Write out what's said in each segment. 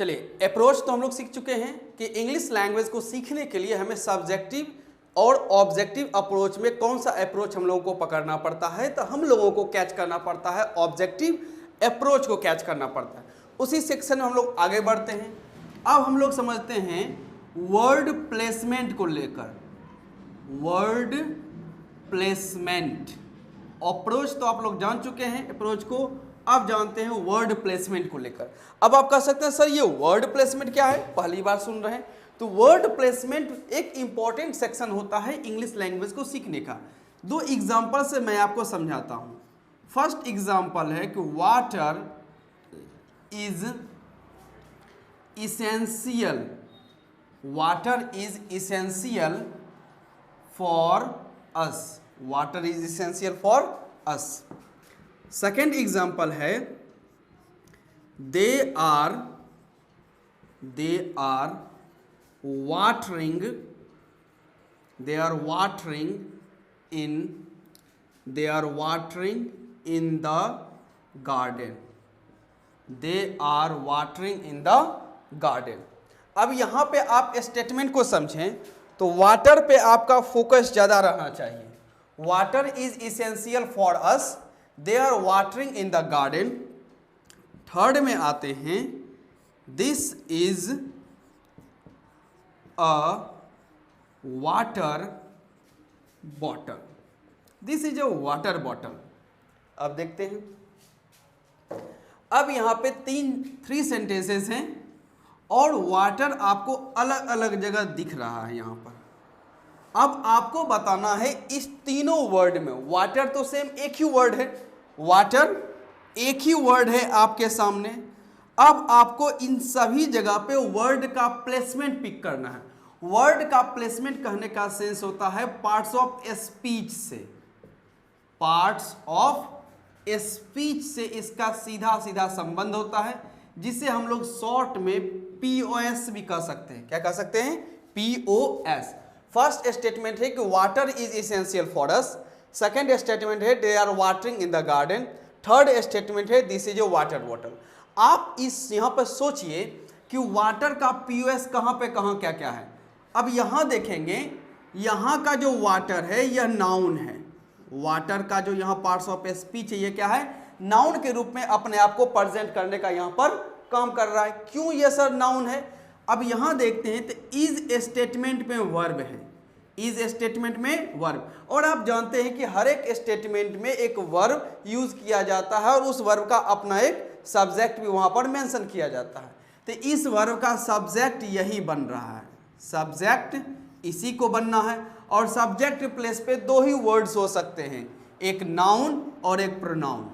चलिए, अप्रोच तो हम लोग सीख चुके हैं कि इंग्लिश लैंग्वेज को सीखने के लिए हमें सब्जेक्टिव और ऑब्जेक्टिव अप्रोच में कौन सा अप्रोच हम लोगों को पकड़ना पड़ता है। तो हम लोगों को कैच करना पड़ता है ऑब्जेक्टिव अप्रोच को कैच करना पड़ता है। उसी सेक्शन में हम लोग आगे बढ़ते हैं। अब हम लोग समझते हैं वर्ड प्लेसमेंट को लेकर। वर्ड प्लेसमेंट अप्रोच तो आप लोग जान चुके हैं अप्रोच को, अब जानते हैं वर्ड प्लेसमेंट को लेकर। अब आप कह सकते हैं सर ये वर्ड प्लेसमेंट क्या है, पहली बार सुन रहे हैं। तो वर्ड प्लेसमेंट एक इंपॉर्टेंट सेक्शन होता है इंग्लिश लैंग्वेज को सीखने का। दो एग्जांपल से मैं आपको समझाता हूं। फर्स्ट एग्जांपल है कि water is essential, water is essential for us, water is essential for us. Second example है they are watering in the garden, they are watering in the garden. अब यहां पे आप स्टेटमेंट को समझें तो वाटर पे आपका फोकस ज्यादा रहना चाहिए। Water is essential for us, they are watering in the garden. Third में आते हैं this is a water bottle, this is a water bottle. अब देखते हैं, अब यहां पे थ्री सेंटेंसेस हैं और वाटर आपको अलग अलग जगह दिख रहा है यहां पर। अब आपको बताना है इस तीनों वर्ड में, वाटर तो सेम एक ही वर्ड है, वाटर एक ही वर्ड है आपके सामने। अब आपको इन सभी जगह पे वर्ड का प्लेसमेंट पिक करना है। वर्ड का प्लेसमेंट कहने का सेंस होता है पार्ट्स ऑफ स्पीच से, पार्ट्स ऑफ स्पीच से इसका सीधा सीधा संबंध होता है, जिसे हम लोग शॉर्ट में POS भी कह सकते हैं। क्या कह सकते हैं? POS। फर्स्ट स्टेटमेंट है कि water is essential for us, second statement है they are watering in the garden, third statement है this is a water bottle. आप इस यहाँ पर सोचिए कि वाटर का POS कहाँ पे कहाँ क्या क्या है। अब यहाँ देखेंगे, यहाँ का जो वाटर है यह नाउन है, वाटर का जो यहाँ पार्ट्स ऑफ स्पीच है ये क्या है, नाउन के रूप में अपने आप को प्रेजेंट करने का यहाँ पर काम कर रहा है। क्यों ये सर नाउन है? अब यहाँ देखते हैं तो इज स्टेटमेंट में वर्ब है, इज स्टेटमेंट में वर्ब, और आप जानते हैं कि हर एक स्टेटमेंट में एक वर्ब यूज किया जाता है और उस वर्ब का अपना एक सब्जेक्ट भी वहाँ पर मेंशन किया जाता है। तो इस वर्ब का सब्जेक्ट यही बन रहा है, सब्जेक्ट इसी को बनना है। और सब्जेक्ट प्लेस पे दो ही वर्ड्स हो सकते हैं, एक नाउन और एक प्रोनाउन।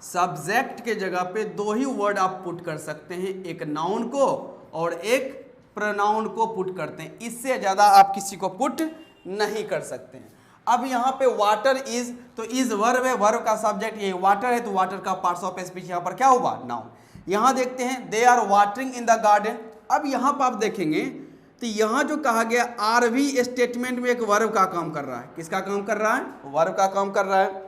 सब्जेक्ट के जगह पे दो ही वर्ड आप पुट कर सकते हैं, एक नाउन को और एक प्रोनाउन को पुट करते हैं, इससे ज़्यादा आप किसी को पुट नहीं कर सकते हैं। अब यहाँ पे वाटर इज, तो इज वर्ब है, वर्ब का सब्जेक्ट ये वाटर है, तो वाटर का पार्ट्स ऑफ स्पीच यहाँ पर क्या हुआ, नाउन। यहाँ देखते हैं they are watering in the garden. अब यहाँ पर आप देखेंगे तो यहाँ जो कहा गया आर भी स्टेटमेंट में एक वर्ब का काम कर रहा है। किसका काम कर रहा है? वर्ब का काम कर रहा है।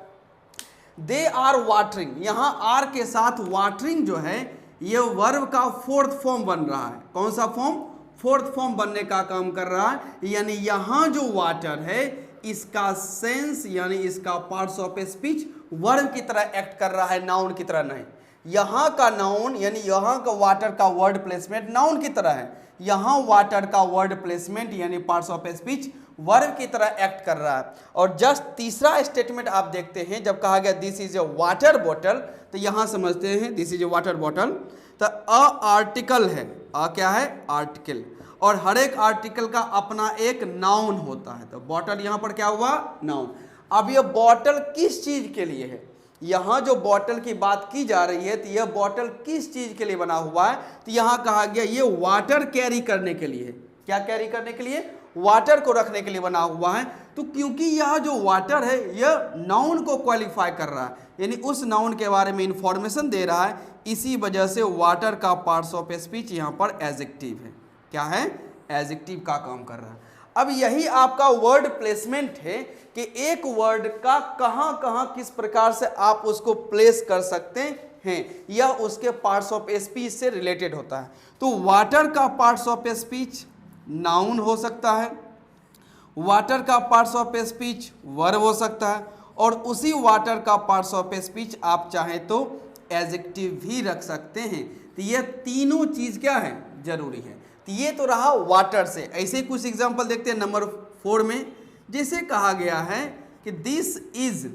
दे आर वाटरिंग, यहाँ आर के साथ वाटरिंग जो है ये वर्ब का फोर्थ फॉर्म बन रहा है। कौन सा फॉर्म? फोर्थ फॉर्म बनने का काम कर रहा है। यानी यहाँ जो वाटर है इसका सेंस यानी इसका पार्ट्स ऑफ स्पीच वर्ब की तरह एक्ट कर रहा है, नाउन की तरह नहीं। यहाँ का नाउन यानी यहाँ का वाटर का वर्ड प्लेसमेंट नाउन की तरह है, यहाँ वाटर का वर्ड प्लेसमेंट यानी पार्ट्स ऑफ स्पीच वर्ब की तरह एक्ट कर रहा है। और जस्ट तीसरा स्टेटमेंट आप देखते हैं, जब कहा गया this is a water bottle, तो यहाँ समझते हैं this is a water bottle, तो अ आर्टिकल है, अ क्या है? आर्टिकल, और हर एक आर्टिकल का अपना एक नाउन होता है। तो बॉटल यहाँ पर क्या हुआ? नाउन। अब ये बॉटल किस चीज के लिए है? यहाँ जो बॉटल की बात की जा रही है तो यह बॉटल किस चीज के लिए बना हुआ है? तो यहाँ कहा गया ये वाटर कैरी करने के लिए है। क्या कैरी करने के लिए? वाटर को रखने के लिए बना हुआ है। तो क्योंकि यह जो वाटर है यह नाउन को क्वालिफाई कर रहा है, यानी उस नाउन के बारे में इंफॉर्मेशन दे रहा है, इसी वजह से वाटर का पार्ट्स ऑफ स्पीच यहाँ पर एडजेक्टिव है। क्या है? एडजेक्टिव का काम कर रहा है। अब यही आपका वर्ड प्लेसमेंट है कि एक वर्ड का कहाँ कहाँ किस प्रकार से आप उसको प्लेस कर सकते हैं, यह उसके पार्ट्स ऑफ स्पीच से रिलेटेड होता है। तो वाटर का पार्ट्स ऑफ स्पीच नाउन हो सकता है, वाटर का पार्ट्स ऑफ स्पीच वर्ब हो सकता है, और उसी वाटर का पार्ट्स ऑफ स्पीच आप चाहें तो एडजेक्टिव भी रख सकते हैं। तो ये तीनों चीज़ क्या है, जरूरी है। तो ये तो रहा वाटर से। ऐसे कुछ एग्जांपल देखते हैं नंबर 4 में, जैसे कहा गया है कि this is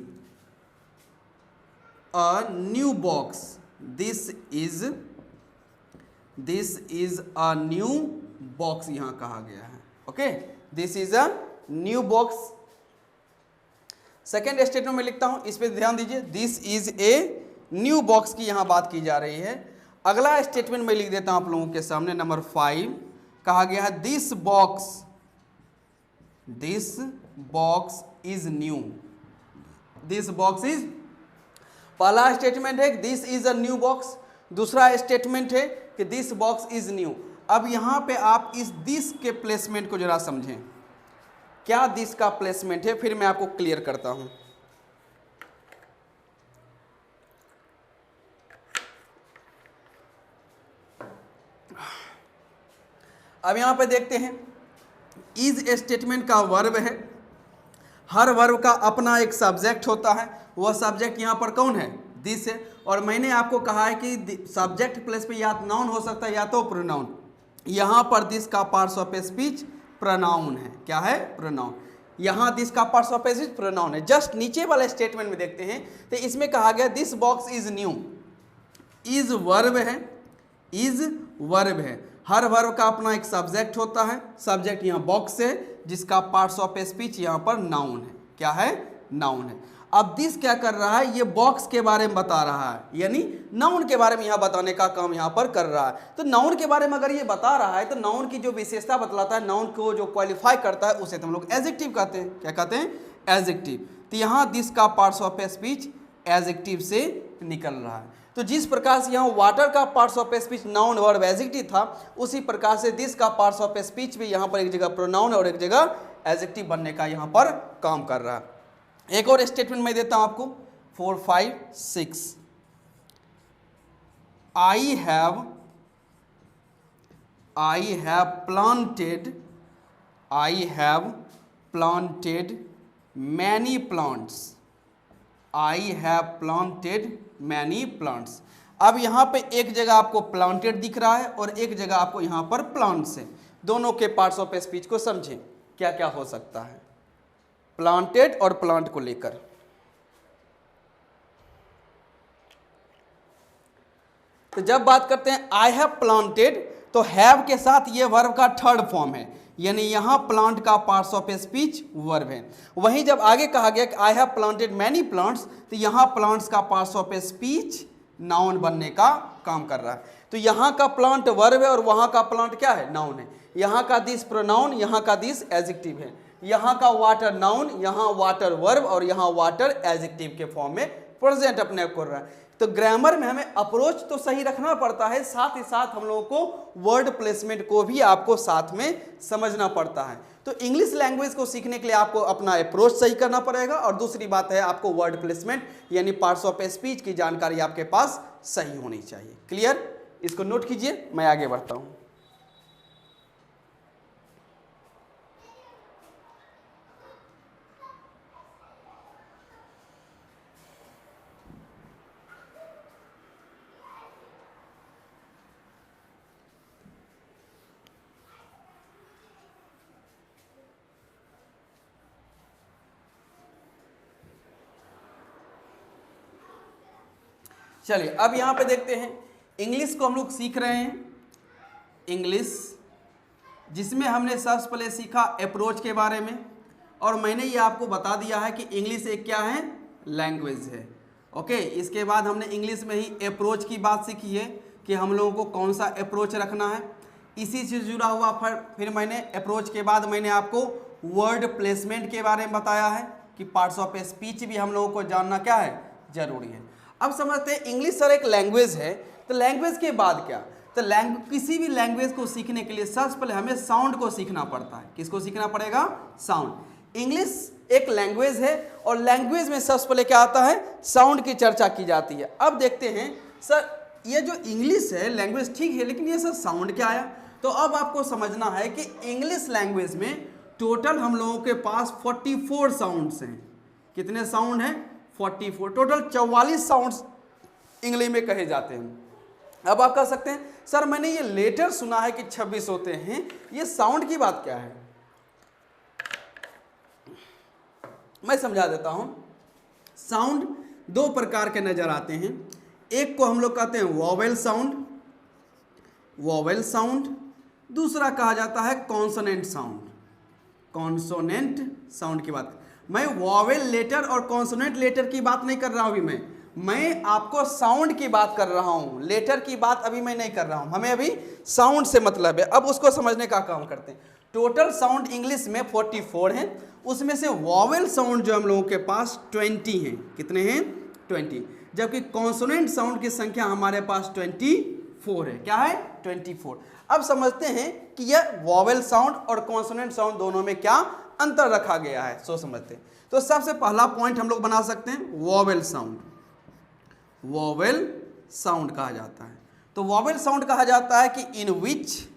a new box, this is a new box, यहां कहा गया है। Okay, this is a new box. Second statement में लिखता हूं, इस पे ध्यान दीजिए, this is a new box की यहां बात की जा रही है। अगला स्टेटमेंट में लिख देता हूं आप लोगों के सामने, नंबर 5 कहा गया है this box is new, this box is, पहला स्टेटमेंट है this is a new box, दूसरा स्टेटमेंट है कि दिस बॉक्स इज न्यू। अब यहां पे आप इस दिस के प्लेसमेंट को जरा समझें, क्या दिस का प्लेसमेंट है, फिर मैं आपको क्लियर करता हूं। अब यहां पे देखते हैं, इज स्टेटमेंट का वर्ब है, हर वर्ब का अपना एक सब्जेक्ट होता है, वह सब्जेक्ट यहां पर कौन है, दिस है। और मैंने आपको कहा है कि सब्जेक्ट प्लेस पे या नाउन हो सकता है या तो प्रोनाउन। यहां पर दिस का पार्ट्स ऑफ स्पीच प्रोनाउन है, क्या है, प्रोनाउन। यहां दिस का पार्ट्स ऑफ स्पीच प्रोनाउन है। जस्ट नीचे वाले स्टेटमेंट में देखते हैं, तो इसमें कहा गया this box is new, is verb है, इज वर्ब है, हर वर्ब का अपना एक सब्जेक्ट होता है, सब्जेक्ट यहाँ बॉक्स है, जिसका पार्ट्स ऑफ स्पीच यहाँ पर नाउन है, क्या है, नाउन है। अब दिस क्या कर रहा है, ये बॉक्स के बारे में बता रहा है, यानी नाउन के बारे में यहाँ बताने का काम यहाँ पर कर रहा है। तो नाउन के बारे में अगर ये बता रहा है, तो नाउन की जो विशेषता बतलाता है, नाउन को जो क्वालिफाई करता है, उसे तो हम लोग एडजेक्टिव कहते हैं। क्या कहते हैं, एडजेक्टिव। तो यहाँ दिस का पार्ट्स ऑफ स्पीच एडजेक्टिव से निकल रहा है। तो जिस प्रकार से यहाँ वाटर का parts of speech noun verb adjective था, उसी प्रकार से दिस का पार्ट्स ऑफ स्पीच भी यहाँ पर एक जगह प्रोनाउन और एक जगह एडजेक्टिव बनने का यहाँ पर काम कर रहा है। एक और स्टेटमेंट मैं देता हूँ आपको, 4, 5, 6। I have planted many plants, I have planted many plants। अब यहाँ पे एक जगह आपको प्लांटेड दिख रहा है और एक जगह आपको यहाँ पर प्लांट्स है। दोनों के पार्ट्स ऑफ स्पीच को समझें, क्या क्या हो सकता है प्लांटेड और प्लांट को लेकर। तो जब बात करते हैं आई हैव प्लांटेड, तो हैव के साथ ये वर्ब का थर्ड फॉर्म है, यानी यहां प्लांट का पार्ट्स ऑफ स्पीच वर्ब है। वहीं जब आगे कहा गया कि I have planted many plants, तो यहां प्लांट्स का पार्ट्स ऑफ स्पीच नाउन बनने का काम कर रहा है। तो यहां का प्लांट वर्ब है और वहां का प्लांट क्या है, नाउन है। यहां का दिस प्रोनाउन, यहां का दिस एडजेक्टिव है। यहां का वाटर नाउन, यहां वाटर वर्ब और यहां वाटर एडजेक्टिव के फॉर्म में प्रेजेंट अपने आप कर रहा है। तो ग्रामर में हमें अप्रोच तो सही रखना पड़ता है, साथ ही साथ हम लोगों को वर्ड प्लेसमेंट को भी आपको साथ में समझना पड़ता है। तो इंग्लिश लैंग्वेज को सीखने के लिए आपको अपना अप्रोच सही करना पड़ेगा, और दूसरी बात है आपको वर्ड प्लेसमेंट यानी पार्ट्स ऑफ स्पीच की जानकारी आपके पास सही होनी चाहिए। क्लियर, इसको नोट कीजिए, मैं आगे बढ़ता हूं। चलिए अब यहाँ पे देखते हैं, इंग्लिश को हम लोग सीख रहे हैं, इंग्लिश जिसमें हमने सबसे पहले सीखा अप्रोच के बारे में, और मैंने ये आपको बता दिया है कि इंग्लिश एक क्या है, लैंग्वेज है। ओके, इसके बाद हमने इंग्लिश में ही अप्रोच की बात सीखी है कि हम लोगों को कौन सा अप्रोच रखना है। इसी से जुड़ा हुआ फिर मैंने अप्रोच के बाद मैंने आपको वर्ड प्लेसमेंट के बारे में बताया है कि पार्ट्स ऑफ स्पीच भी हम लोगों को जानना क्या है, जरूरी है। अब समझते हैं इंग्लिश सर एक लैंग्वेज है, तो लैंग्वेज के बाद क्या, तो किसी भी लैंग्वेज को सीखने के लिए सबसे पहले हमें साउंड को सीखना पड़ता है। किसको सीखना पड़ेगा, साउंड। इंग्लिश एक लैंग्वेज है और लैंग्वेज में सबसे पहले क्या आता है, साउंड की चर्चा की जाती है। अब देखते हैं सर ये जो इंग्लिश है लैंग्वेज ठीक है, लेकिन ये सर साउंड क्या आया? तो अब आपको समझना है कि इंग्लिश लैंग्वेज में टोटल हम लोगों के पास 44 साउंड्स हैं। कितने साउंड हैं? 44। टोटल 44 साउंड्स इंग्लिश में कहे जाते हैं। अब आप कह सकते हैं सर मैंने ये लेटर सुना है कि 26 होते हैं, ये साउंड की बात क्या है? मैं समझा देता हूं। साउंड दो प्रकार के नजर आते हैं। एक को हम लोग कहते हैं वॉवेल साउंड, वॉवेल साउंड। दूसरा कहा जाता है कॉन्सोनेंट साउंड, कॉन्सोनेंट साउंड की बात। मैं वॉवेल लेटर और कॉन्सोनेंट लेटर की बात नहीं कर रहा हूं अभी मैं आपको साउंड की बात कर रहा हूं, लेटर की बात अभी मैं नहीं कर रहा हूं। हमें अभी साउंड से मतलब है। अब उसको समझने का काम करते हैं। टोटल साउंड इंग्लिश में 44 हैं, उसमें से वॉवेल साउंड जो हम लोगों के पास 20 हैं। कितने हैं? 20। जबकि कॉन्सोनेंट साउंड की संख्या हमारे पास 24 है। क्या है? 24। अब समझते हैं कि यह वॉवेल साउंड और कॉन्सोनेंट साउंड दोनों में क्या अंतर रखा गया है, सो समझते हैं। तो सबसे पहला पॉइंट हम लोग बना सकते हैं वॉवेल साउंड। वॉवेल साउंड कहा जाता है। तो वॉवेल साउंड कहा जाता है कि in which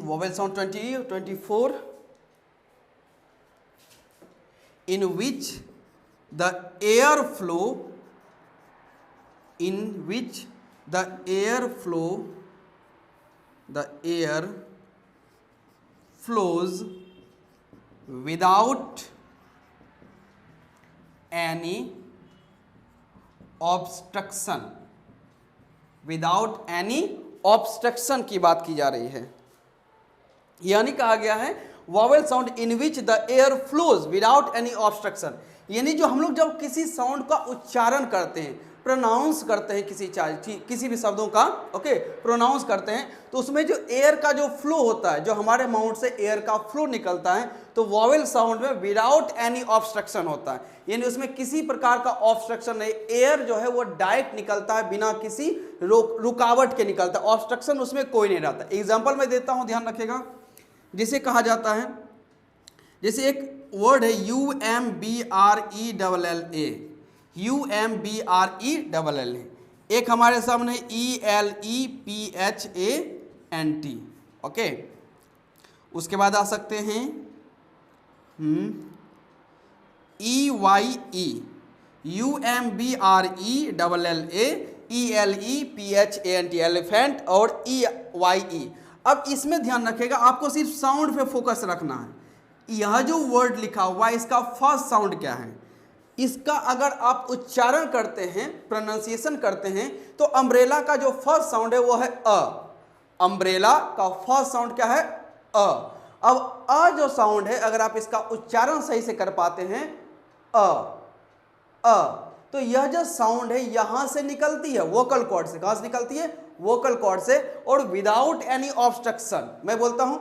vowel sound 24 in which the air flows without any obstruction, without any obstruction की बात की जा रही है। यानी कहा गया है vowel sound in which the air flows without any obstruction, यानी जो हम लोग जब किसी साउंड का उच्चारण करते हैं, प्रोनाउंस करते हैं, किसी भी शब्दों का प्रोनाउंस करते हैं, तो उसमें जो एयर का जो फ्लो होता है, जो हमारे माउथ से एयर का फ्लो निकलता है, तो वॉवेल साउंड में विदाउट एनी ऑब्स्ट्रक्शन होता है। यानी उसमें किसी प्रकार का ऑब्स्ट्रक्शन नहीं, एयर जो है वो डायरेक्ट निकलता है, बिना किसी रुकावट के निकलता है, ऑब्स्ट्रक्शन उसमें कोई नहीं रहता। एग्जाम्पल मैं देता हूँ, ध्यान रखिएगा। जिसे कहा जाता है, जैसे एक वर्ड है UMBRELLA, UMBRELLA, एक हमारे सामने ELEPHANT, ओके। उसके बाद आ सकते हैं EYE, UMBRELLA, ELEPHANT, एलिफेंट, और EYE। अब इसमें ध्यान रखिएगा, आपको सिर्फ साउंड पे फोकस रखना है। यह जो वर्ड लिखा हुआ है, इसका फर्स्ट साउंड क्या है? इसका अगर आप उच्चारण करते हैं, प्रोनाउंसिएशन करते हैं, तो अम्ब्रेला का जो फर्स्ट साउंड है वो है अ। अम्ब्रेला का फर्स्ट साउंड क्या है? अ। अब अ जो साउंड है, अगर आप इसका उच्चारण सही से कर पाते हैं, अ, तो यह जो साउंड है यहां से निकलती है, वोकल कॉर्ड से। कहां से निकलती है? वोकल कॉर्ड से, और विदाउट एनी ऑब्स्ट्रक्शन। मैं बोलता हूं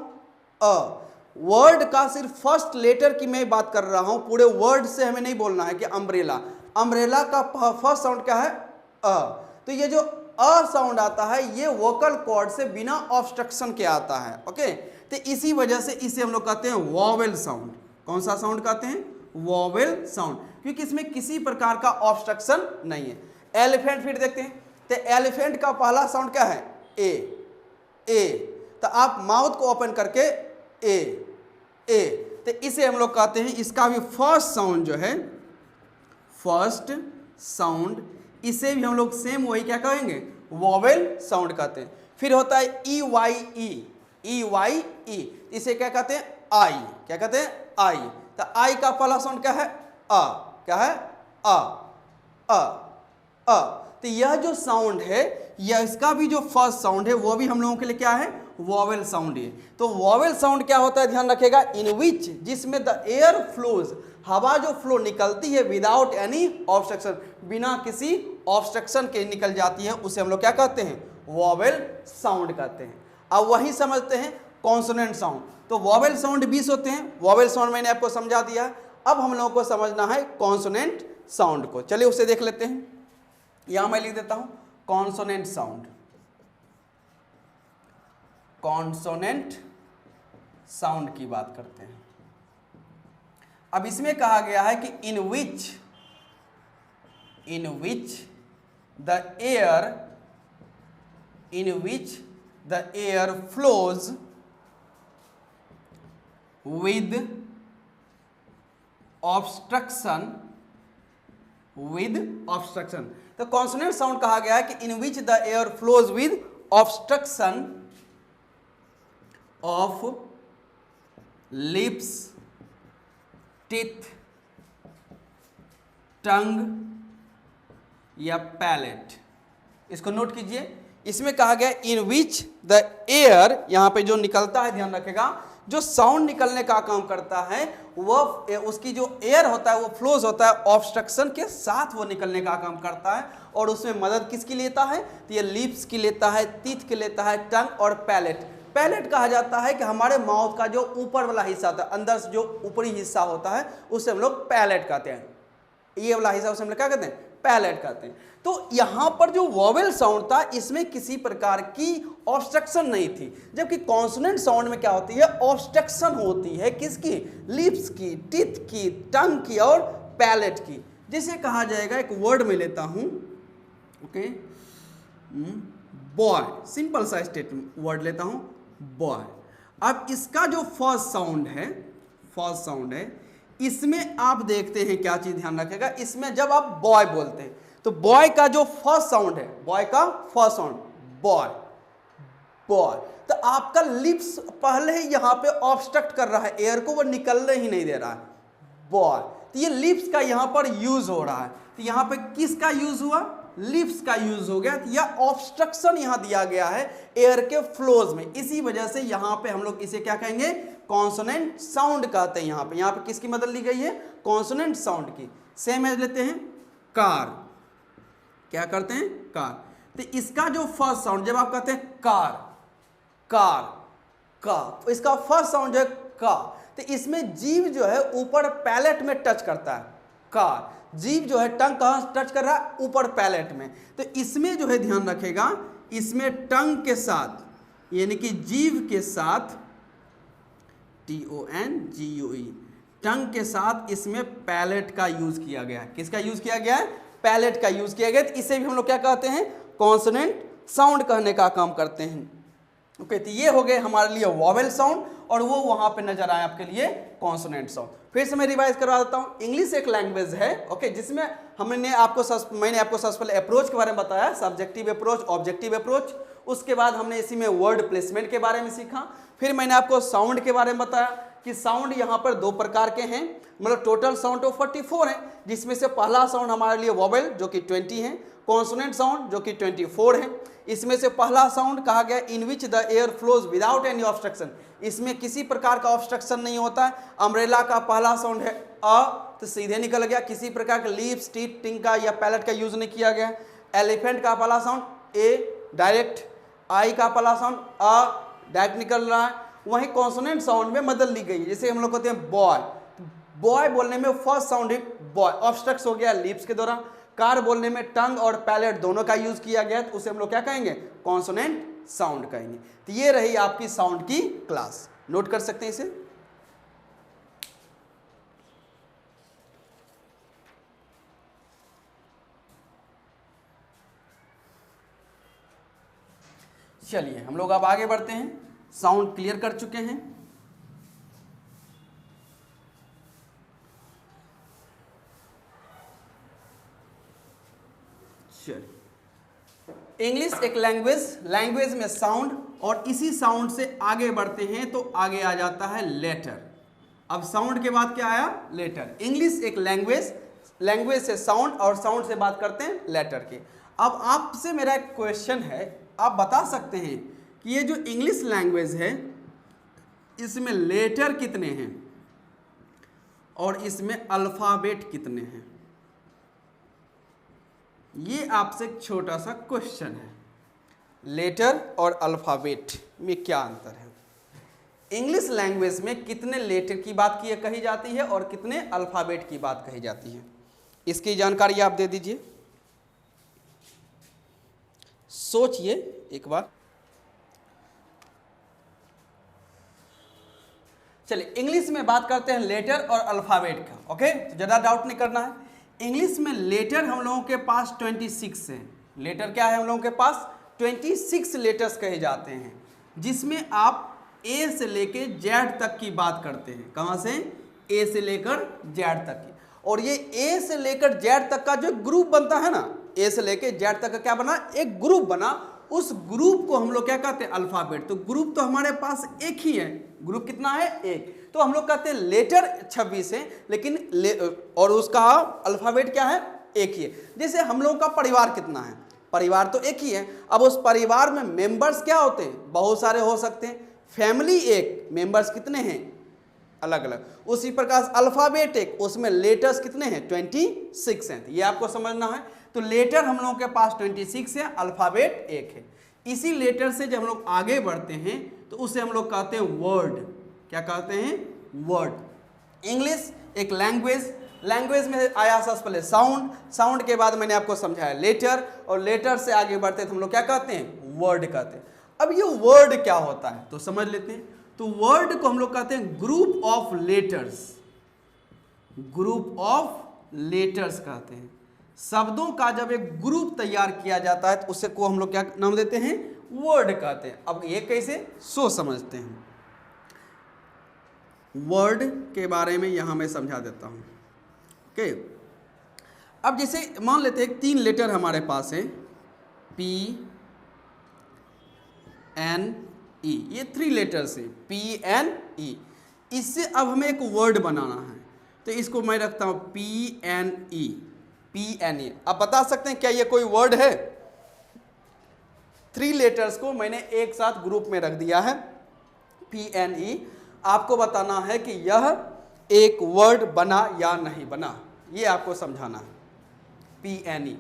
अ, वर्ड का सिर्फ फर्स्ट लेटर की मैं बात कर रहा हूं, पूरे वर्ड से हमें नहीं बोलना है कि अम्ब्रेला। अम्ब्रेला का फर्स्ट साउंड क्या है? अ। तो ये जो अ साउंड आता है, ये वोकल कॉर्ड से बिना ऑब्स्ट्रक्शन के आता है, ओके। तो इसी वजह से इसे हम लोग कहते हैं वॉवेल साउंड। कौन सा साउंड कहते हैं? वॉवेल साउंड, क्योंकि इसमें किसी प्रकार का ऑब्स्ट्रक्शन नहीं है। एलिफेंट फिर देखते हैं, तो एलिफेंट का पहला साउंड क्या है? ए। तो आप माउथ को ओपन करके ए, तो इसे हम लोग कहते हैं, इसका भी फर्स्ट साउंड जो है, फर्स्ट साउंड, इसे भी हम लोग सेम वही क्या कहेंगे? वॉवेल साउंड कहते हैं। फिर होता है EYE, इसे क्या कहते हैं? आई। क्या कहते हैं? आई। तो आई का पहला साउंड क्या है? अ। क्या है? अ। तो यह जो साउंड है, यह इसका भी जो फर्स्ट साउंड है, वो भी हम लोगों के लिए क्या है? वॉवेल साउंड है। तो वॉवेल साउंड क्या होता है? ध्यान रखिएगा, इन विच, जिसमें द एयर फ्लोज, हवा जो फ्लो निकलती है, विदाउट एनी ऑब्स्ट्रक्शन, बिना किसी ऑब्स्ट्रक्शन के निकल जाती है, उसे हम लोग क्या कहते हैं? वॉवेल साउंड कहते हैं। अब वही समझते हैं कॉन्सोनेंट साउंड। तो वॉवेल साउंड 20 होते हैं, वॉवेल साउंड मैंने आपको समझा दिया। अब हम लोगों को समझना है कॉन्सोनेंट साउंड को। चलिए उसे देख लेते हैं। यहां मैं लिख देता हूं कॉन्सोनेंट साउंड। कॉन्सोनेंट साउंड की बात करते हैं। अब इसमें कहा गया है कि in which in which the air flows with obstruction तो कॉन्सोनेंट साउंड कहा गया है कि in which the air flows with obstruction of lips, teeth, tongue या पैलेट। इसको नोट कीजिए, इसमें कहा गया इन विच द एयर, यहां पे जो निकलता है ध्यान रखेगा, जो साउंड निकलने का काम करता है वह उसकी जो एयर होता है वो फ्लोज होता है ऑब्स्ट्रक्शन के साथ, वो निकलने का काम करता है। और उसमें मदद किसकी लेता है, तो ये लिप्स की लेता है, टीथ की लेता है, टंग और पैलेट। पैलेट कहा जाता है कि हमारे माउथ का जो ऊपर वाला हिस्सा होता है, अंदर से जो ऊपरी हिस्सा होता है उसे हम लोग पैलेट कहते हैं। ये वाला हिस्सा उसे हम लोग क्या कहते हैं, पैलेट कहते हैं। तो यहां पर जो वोवेल साउंड था इसमें किसी प्रकार की ऑब्स्ट्रक्शन नहीं थी, जबकि कॉन्सोनेंट साउंड में क्या होती है, ऑब्स्ट्रक्शन होती है किसकी, लिप्स की, टीथ की, टंग की और पैलेट की। जिसे कहा जाएगा, एक वर्ड में लेता हूं, ओके, बॉय, सिंपल सा स्टेटमेंट वर्ड लेता हूं, बॉय। अब इसका जो फर्स्ट साउंड है, इसमें आप देखते हैं क्या चीज ध्यान रखेगा, इसमें जब आप बॉय बोलते हैं तो बॉय का जो फर्स्ट साउंड है, बॉय का फर्स्ट साउंड बॉय, तो आपका लिप्स पहले ही यहां पे ऑब्स्ट्रक्ट कर रहा है, एयर को वो निकलने ही नहीं दे रहा है, बॉय। तो ये लिप्स का यहां पर यूज हो रहा है, तो यहां पे किसका यूज हुआ, लिप्स का यूज हो गया। तो यह ऑब्स्ट्रक्शन यहां दिया गया है एयर के फ्लोज में, इसी वजह से यहां पे हम लोग इसे क्या कहेंगे, कॉन्सोनेंट साउंड कहते हैं। यहां पे किसकी मदद ली गई है, कॉन्सोनेंट साउंड की। सेम एज लेते हैं कार, क्या करते हैं, कार। तो इसका जो फर्स्ट साउंड, जब आप कहते हैं कार, तो इसका फर्स्ट साउंड जो है का, तो इसमें जीभ जो है ऊपर पैलेट में टच करता है, कार, जीभ जो है टंग कहां टच कर रहा है, ऊपर पैलेट में। तो इसमें जो है ध्यान रखेगा, इसमें टंग के साथ यानी कि जीभ के साथ, TONGUE, टंग के साथ इसमें पैलेट का यूज किया गया है। किसका यूज किया गया है, पैलेट का यूज किया गया। तो इसे भी हम लोग क्या कहते हैं, कॉन्सोनेंट साउंड कहने का काम करते हैं। ओके, तो ये हो गए हमारे लिए वोवेल साउंड, और वो वहां पे नजर आए आपके लिए कॉन्सोनेंट साउंड। फिर से मैं रिवाइज करवा देता हूं। इंग्लिश एक लैंग्वेज है, ओके, जिसमें मैंने आपको सबसे पहले अप्रोच के बारे में बताया, सब्जेक्टिव अप्रोच, ऑब्जेक्टिव अप्रोच। उसके बाद हमने इसी में वर्ड प्लेसमेंट के बारे में सीखा। फिर मैंने आपको साउंड के बारे में बताया कि साउंड यहाँ पर दो प्रकार के हैं, मतलब टोटल साउंड तो 44 है, जिसमें से पहला साउंड हमारे लिए वोवेल जो कि 20 है, कॉन्सोनेंट साउंड जो कि 24 है। इसमें से पहला साउंड कहा गया in which the air flows without any obstruction, इसमें किसी प्रकार का ऑब्स्ट्रक्शन नहीं होता है। अम्ब्रेला का पहला साउंड है अ, तो सीधे निकल गया, किसी प्रकार के लिप्स, टीथ, टिंग का या पैलेट का यूज नहीं किया गया। एलिफेंट का पहला साउंड ए, डायरेक्ट। आई का पहला साउंड अ, डायरेक्ट निकल रहा है। वहीं कॉन्सोनेंट साउंड में बदल ली गई, जैसे हम लोग कहते हैं बॉय, बॉय बोलने में फर्स्ट साउंड है बॉय, ऑब्स्ट्रक्ट हो गया लिप्स के दौरान। कार बोलने में टंग और पैलेट दोनों का यूज किया गया, तो उसे हम लोग क्या कहेंगे, कॉन्सोनेंट साउंड कहेंगे। तो ये रही आपकी साउंड की क्लास, नोट कर सकते हैं इसे। चलिए हम लोग अब आगे बढ़ते हैं, साउंड क्लियर कर चुके हैं। इंग्लिश एक लैंग्वेज में साउंड, और इसी साउंड से आगे बढ़ते हैं तो आगे आ जाता है लेटर। अब साउंड के बाद क्या आया, लेटर। इंग्लिश एक लैंग्वेज से साउंड, और साउंड से बात करते हैं लेटर की। अब आपसे मेरा एक क्वेश्चन है, आप बता सकते हैं कि ये जो इंग्लिश लैंग्वेज है इसमें लेटर कितने हैं और इसमें अल्फाबेट कितने हैं? ये आपसे एक छोटा सा क्वेश्चन है, लेटर और अल्फाबेट में क्या अंतर है। इंग्लिश लैंग्वेज में कितने लेटर की बात कही जाती है और कितने अल्फाबेट की बात कही जाती है, इसकी जानकारी आप दे दीजिए। सोचिए एक बार। चलिए इंग्लिश में बात करते हैं लेटर और अल्फाबेट का, ओके, तो ज़्यादा डाउट नहीं करना है। इंग्लिश में लेटर हम लोगों के पास 26 है। लेटर क्या है हम लोगों के पास? 26 लेटर्स कहे जाते हैं, जिसमें आप ए से लेके जेड तक की बात करते हैं। कहाँ से? ए से लेकर जेड तक की। और ये ए से लेकर जेड तक का जो ग्रुप बनता है ना, ए से लेकर जेड तक का क्या बना? एक ग्रुप बना। उस ग्रुप को हम लोग क्या कहते हैं? अल्फाबेट। तो ग्रुप तो हमारे पास एक ही है। ग्रुप कितना है? एक। तो हम लोग कहते हैं लेटर 26 है, लेकिन और उसका अल्फाबेट क्या है? एक ही है। जैसे हम लोगों का परिवार कितना है? परिवार तो एक ही है। अब उस परिवार में मेंबर्स क्या होते हैं? बहुत सारे हो सकते हैं। फैमिली एक, मेंबर्स कितने हैं? अलग अलग। उसी प्रकार अल्फाबेट एक, उसमें लेटर्स कितने हैं? 26 हैं। ये आपको समझना है। तो लेटर हम लोगों के पास 26 है, अल्फाबेट एक है। इसी लेटर से जब हम लोग आगे बढ़ते हैं तो उसे हम लोग कहते हैं वर्ड। क्या कहते हैं? वर्ड। इंग्लिश एक लैंग्वेज, लैंग्वेज में आया सबसे पहले साउंड, साउंड के बाद मैंने आपको समझाया लेटर, और लेटर से आगे बढ़ते तो हम लोग क्या कहते हैं? वर्ड कहते हैं। अब ये वर्ड क्या होता है तो समझ लेते हैं। तो वर्ड को हम लोग कहते हैं group of letters. Group of letters कहते हैं। शब्दों का जब एक ग्रुप तैयार किया जाता है तो उसे को हम लोग क्या नाम देते हैं? वर्ड कहते हैं। अब ये कैसे? सो समझते हैं। वर्ड के बारे में यहां मैं समझा देता हूं। ओके, अब जैसे मान लेते हैं 3 लेटर हमारे पास है, पी एन ई, ये 3 लेटर्स है, पी एन ई। इससे अब हमें एक वर्ड बनाना है, तो इसको मैं रखता हूं P N E, P N E. आप बता सकते हैं क्या ये कोई वर्ड है? 3 लेटर्स को मैंने एक साथ ग्रुप में रख दिया है, पी एन ई। आपको बताना है कि यह एक वर्ड बना या नहीं बना, ये आपको समझाना है। पी एन ई,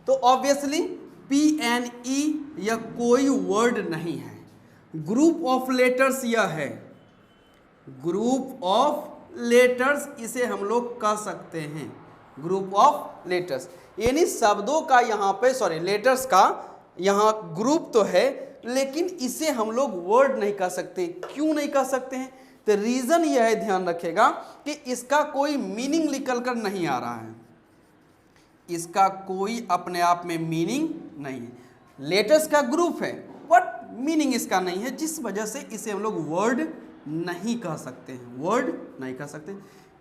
तो ऑब्वियसली पी एन ई यह कोई वर्ड नहीं है, ग्रुप ऑफ लेटर्स यह है। ग्रुप ऑफ लेटर्स इसे हम लोग कह सकते हैं, ग्रुप ऑफ लेटर्स। यानी शब्दों का यहाँ पे, सॉरी लेटर्स का यहाँ ग्रुप तो है, लेकिन इसे हम लोग वर्ड नहीं कह सकते। क्यों नहीं कह सकते हैं? तो रीजन यह है, ध्यान रखेगा, कि इसका कोई मीनिंग निकल कर नहीं आ रहा है। इसका कोई अपने आप में मीनिंग नहीं है। लेटर्स का ग्रुप है बट मीनिंग इसका नहीं है, जिस वजह से इसे हम लोग वर्ड नहीं कह सकते हैं। वर्ड नहीं कह सकते।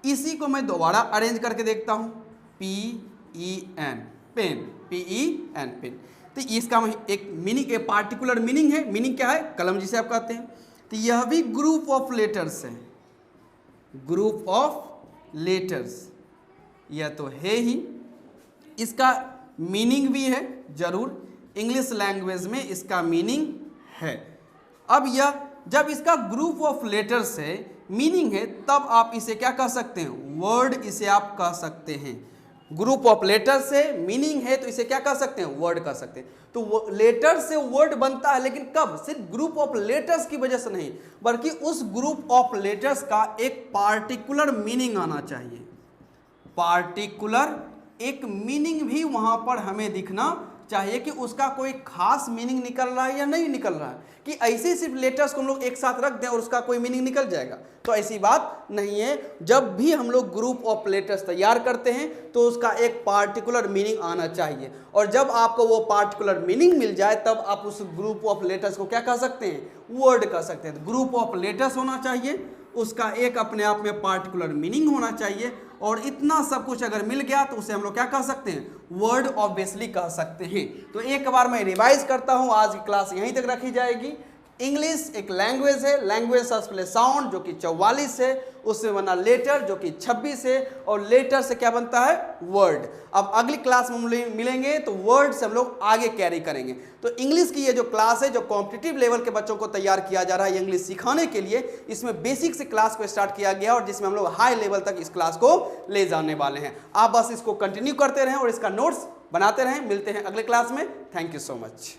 इसी को मैं दोबारा अरेंज करके देखता हूं, P E N, pen, P E N, pen. तो इसका एक मीनिंग, एक पार्टिकुलर मीनिंग है। मीनिंग क्या है? कलम जिसे आप कहते हैं। तो यह भी ग्रुप ऑफ लेटर्स है, ग्रुप ऑफ लेटर्स, यह तो है ही। इसका मीनिंग भी है जरूर, इंग्लिश लैंग्वेज में इसका मीनिंग है। अब यह जब इसका ग्रुप ऑफ लेटर्स है, मीनिंग है, तब आप इसे क्या कह सकते हैं? वर्ड इसे आप कह सकते हैं। ग्रुप ऑफ लेटर्स से मीनिंग है तो इसे क्या कह सकते हैं? वर्ड कह सकते हैं। तो लेटर से वर्ड बनता है, लेकिन कब? सिर्फ ग्रुप ऑफ लेटर्स की वजह से नहीं, बल्कि उस ग्रुप ऑफ लेटर्स का एक पार्टिकुलर मीनिंग आना चाहिए। पार्टिकुलर एक मीनिंग भी वहां पर हमें दिखना चाहिए कि उसका कोई खास मीनिंग निकल रहा है या नहीं निकल रहा है, कि ऐसे सिर्फ लेटर्स को हम लोग एक साथ रख दें और उसका कोई मीनिंग निकल जाएगा, तो ऐसी बात नहीं है। जब भी हम लोग ग्रुप ऑफ लेटर्स तैयार करते हैं तो उसका एक पार्टिकुलर मीनिंग आना चाहिए, और जब आपको वो पार्टिकुलर मीनिंग मिल जाए तब आप उस ग्रुप ऑफ लेटर्स को क्या कह सकते हैं? वर्ड कह सकते हैं। ग्रुप ऑफ लेटर्स होना चाहिए, उसका एक अपने आप में पार्टिकुलर मीनिंग होना चाहिए, और इतना सब कुछ अगर मिल गया तो उसे हम लोग क्या कह सकते हैं? वर्ड ऑब्वियसली कह सकते हैं। तो एक बार मैं रिवाइज करता हूं, आज की क्लास यहीं तक रखी जाएगी। इंग्लिश एक लैंग्वेज है, लैंग्वेज सबसे पहले साउंड जो कि 44 है, उससे बना लेटर जो कि 26 है, और लेटर से क्या बनता है? वर्ड। अब अगली क्लास में हम मिलेंगे तो वर्ड से हम लोग आगे कैरी करेंगे। तो इंग्लिश की ये जो क्लास है, जो कॉम्पिटिटिव लेवल के बच्चों को तैयार किया जा रहा है इंग्लिश सिखाने के लिए, इसमें बेसिक से क्लास को स्टार्ट किया गया और जिसमें हम लोग हाई लेवल तक इस क्लास को ले जाने वाले हैं। आप बस इसको कंटिन्यू करते रहें और इसका नोट्स बनाते रहें। मिलते हैं अगले क्लास में। Thank you so much.